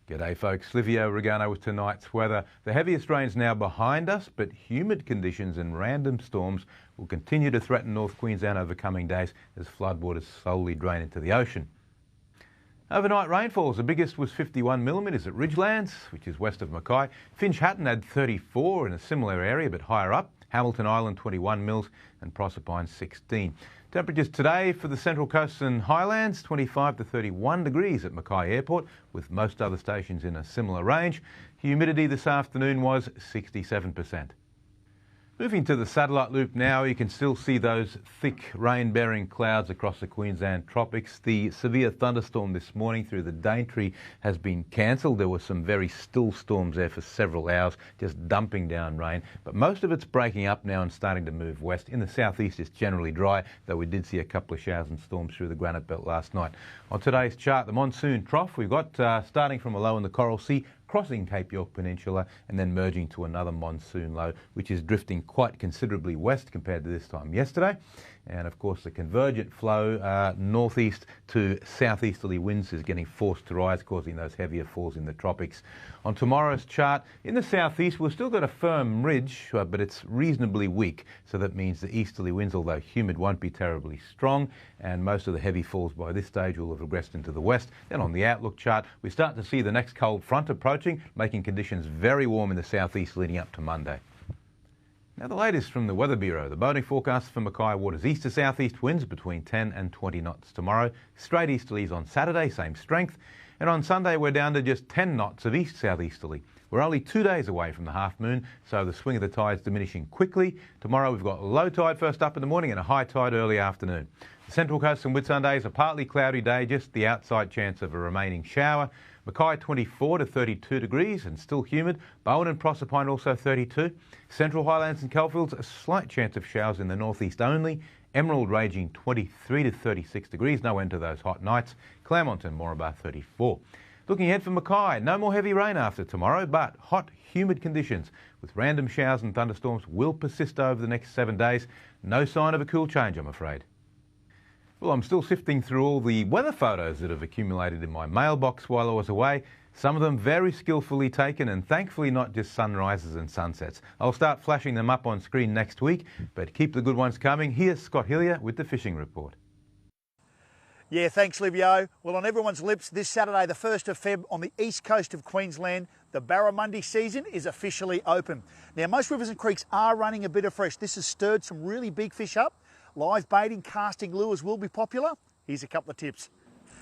G'day folks, Livio, Regano with tonight's weather. The heaviest rain's now behind us, but humid conditions and random storms will continue to threaten North Queensland over coming days as floodwaters slowly drain into the ocean. Overnight rainfalls, the biggest was 51 millimetres at Ridgelands, which is west of Mackay. Finch Hatton had 34 in a similar area but higher up. Hamilton Island 21 mils and Proserpine 16. Temperatures today for the Central Coast and Highlands 25 to 31 degrees at Mackay Airport, with most other stations in a similar range. Humidity this afternoon was 67%. Moving to the satellite loop now, you can still see those thick rain-bearing clouds across the Queensland tropics. The severe thunderstorm this morning through the Daintree has been cancelled. There were some very still storms there for several hours, just dumping down rain. But most of it's breaking up now and starting to move west. In the southeast, it's generally dry, though we did see a couple of showers and storms through the granite belt last night. On today's chart, the monsoon trough, we've got starting from a low in the Coral Sea, crossing Cape York Peninsula and then merging to another monsoon low, which is drifting quite considerably west compared to this time yesterday. And of course the convergent flow northeast to southeasterly winds is getting forced to rise, causing those heavier falls in the tropics. On tomorrow's chart, in the southeast we've still got a firm ridge, but it's reasonably weak, so that means the easterly winds, although humid, won't be terribly strong, and most of the heavy falls by this stage will have regressed into the west. Then on the outlook chart, we start to see the next cold front approaching, making conditions very warm in the southeast leading up to Monday. Now the latest from the Weather Bureau. The boating forecast for Mackay waters east to southeast winds between 10 and 20 knots tomorrow. Straight easterlies on Saturday, same strength. And on Sunday we're down to just 10 knots of east-southeasterly. We're only 2 days away from the half moon, so the swing of the tide's diminishing quickly. Tomorrow we've got low tide first up in the morning and a high tide early afternoon. The Central Coast and Whitsunday is a partly cloudy day, just the outside chance of a remaining shower. Mackay 24 to 32 degrees and still humid. Bowen and Proserpine also 32. Central Highlands and Caulfields, a slight chance of showers in the northeast only. Emerald raging 23 to 36 degrees, no end to those hot nights. Claremont and Mooraba 34. Looking ahead for Mackay, no more heavy rain after tomorrow, but hot, humid conditions with random showers and thunderstorms will persist over the next 7 days. No sign of a cool change, I'm afraid. Well, I'm still sifting through all the weather photos that have accumulated in my mailbox while I was away. Some of them very skillfully taken and thankfully not just sunrises and sunsets. I'll start flashing them up on screen next week, but keep the good ones coming. Here's Scott Hillier with the fishing report. Yeah, thanks, Livio. Well, on everyone's lips, this Saturday, the 1st of Feb, on the east coast of Queensland, the barramundi season is officially open. Now, most rivers and creeks are running a bit of fresh. This has stirred some really big fish up. Live baiting, casting lures will be popular. Here's a couple of tips.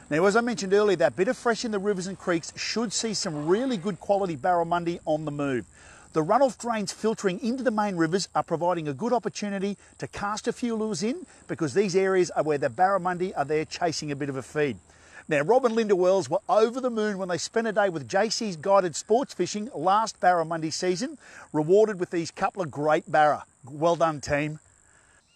Now, as I mentioned earlier, that bit of fresh in the rivers and creeks should see some really good quality barramundi on the move. The runoff drains filtering into the main rivers are providing a good opportunity to cast a few lures in, because these areas are where the barramundi are there chasing a bit of a feed. Now, Rob and Linda Wells were over the moon when they spent a day with JC's Guided Sports Fishing last barramundi season, rewarded with these couple of great barra. Well done, team.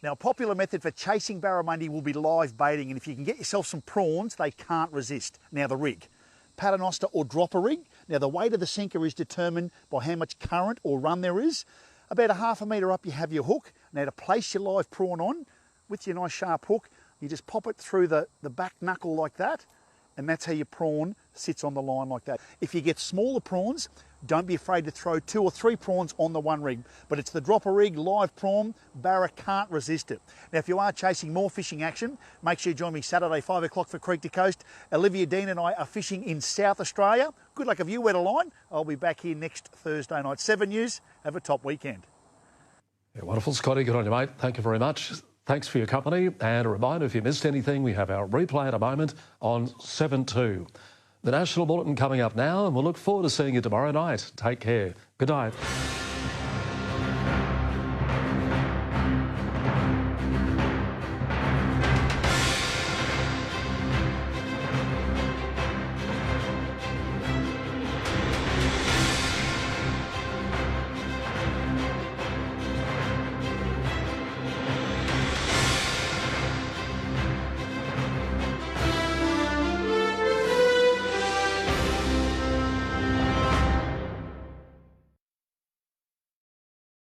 Now, a popular method for chasing barramundi will be live baiting, and if you can get yourself some prawns, they can't resist. Now, the rig. Paternoster or dropper rig. Now, the weight of the sinker is determined by how much current or run there is. About a half a metre up, you have your hook. Now, to place your live prawn on with your nice sharp hook, you just pop it through the back knuckle like that, and that's how your prawn sits on the line like that. If you get smaller prawns, don't be afraid to throw 2 or 3 prawns on the one rig, but it's the dropper rig, live prawn, barra can't resist it. Now, if you are chasing more fishing action, make sure you join me Saturday 5 o'clock for Creek to Coast. Olivia Dean and I are fishing in South Australia. Good luck if you wet a line. I'll be back here next Thursday night. 7 News, have a top weekend. Yeah, wonderful, Scotty. Good on you, mate. Thank you very much. Thanks for your company. And a reminder, if you missed anything, we have our replay at a moment on 7/2. The National Bulletin coming up now, and we'll look forward to seeing you tomorrow night. Take care. Good night.